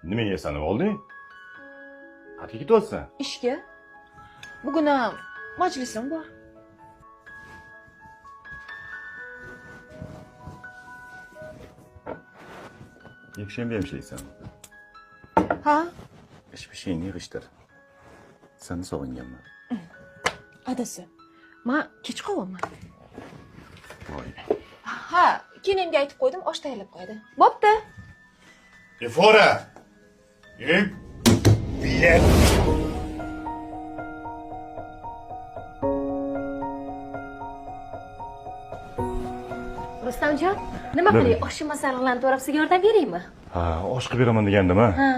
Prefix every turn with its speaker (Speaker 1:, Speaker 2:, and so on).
Speaker 1: Nima yeysan o'g'li? Qayerga ketyapsan?
Speaker 2: Ishga. Bugun ham majlisim bor.
Speaker 1: Yakshanba ham ishlaysan.
Speaker 2: Ha?
Speaker 1: Ish pishingni yig'ishtir. Seni sog'inganman.
Speaker 2: Adasi. Men kech qovaman.
Speaker 1: Voy.
Speaker 2: Ha, kelinimga aytib qo'ydim, osh tayyorlab qo'yadi. Bo'pti.
Speaker 1: Efora! Bilet!
Speaker 2: Rustamjon, nima qilay? Oshim masalalarini to'rab sizga yordam beraymi?
Speaker 1: Ha, osh qilib beraman degandim-a.
Speaker 2: Ha.